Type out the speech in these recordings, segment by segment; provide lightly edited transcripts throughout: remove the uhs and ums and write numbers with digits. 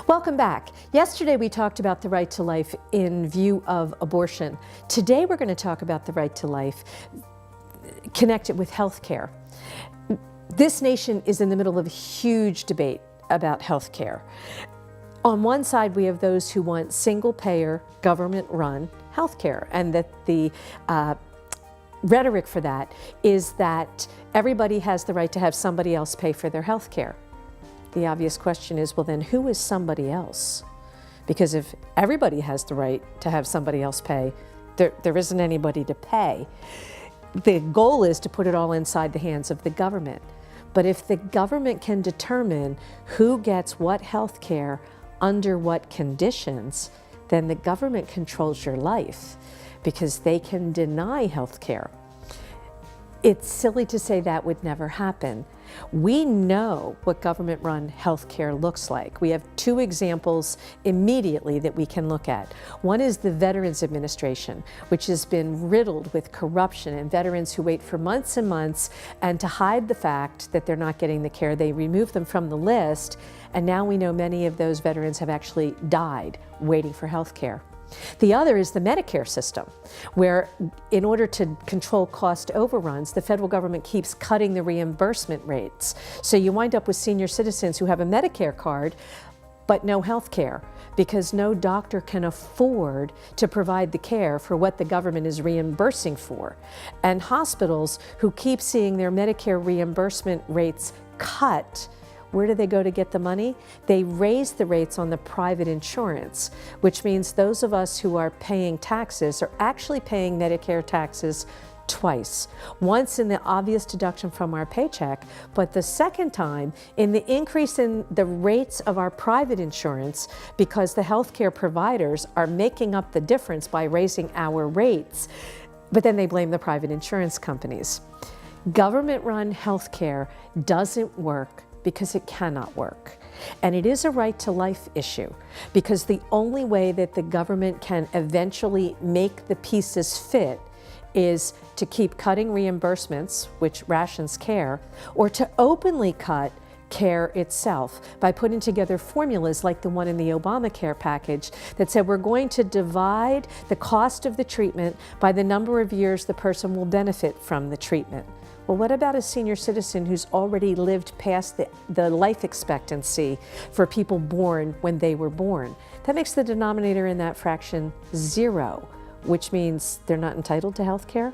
Welcome back. Yesterday we talked about the right to life in view of abortion. Today we're going to talk about the right to life connected with health care. This nation is in the middle of a huge debate about health care. On one side, we have those who want single-payer, government-run health care, and that the rhetoric for that is that everybody has the right to have somebody else pay for their health care. The obvious question is, well, then who is somebody else? Because if everybody has the right to have somebody else pay, there isn't anybody to pay. The goal is to put it all inside the hands of the government. But if the government can determine who gets what health care under what conditions, then the government controls your life because they can deny health care. It's silly to say that would never happen. We know what government-run health care looks like. We have two examples immediately that we can look at. One is the Veterans Administration, which has been riddled with corruption and veterans who wait for months and months, and to hide the fact that they're not getting the care, they remove them from the list, and now we know many of those veterans have actually died waiting for health care. The other is the Medicare system, where in order to control cost overruns, the federal government keeps cutting the reimbursement rates. So you wind up with senior citizens who have a Medicare card, but no health care, because no doctor can afford to provide the care for what the government is reimbursing for. And hospitals who keep seeing their Medicare reimbursement rates cut, where do they go to get the money? They raise the rates on the private insurance, which means those of us who are paying taxes are actually paying Medicare taxes twice. Once in the obvious deduction from our paycheck, but the second time in the increase in the rates of our private insurance, because the healthcare providers are making up the difference by raising our rates, but then they blame the private insurance companies. Government-run healthcare doesn't work because it cannot work. And it is a right to life issue, because the only way that the government can eventually make the pieces fit is to keep cutting reimbursements, which rations care, or to openly cut care itself by putting together formulas like the one in the Obamacare package that said we're going to divide the cost of the treatment by the number of years the person will benefit from the treatment. Well, what about a senior citizen who's already lived past the life expectancy for people born when they were born? That makes the denominator in that fraction 0, which means they're not entitled to health care.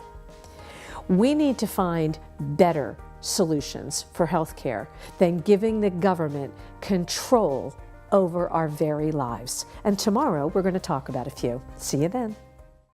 We need to find better solutions for health care than giving the government control over our very lives. And tomorrow we're going to talk about a few. See you then.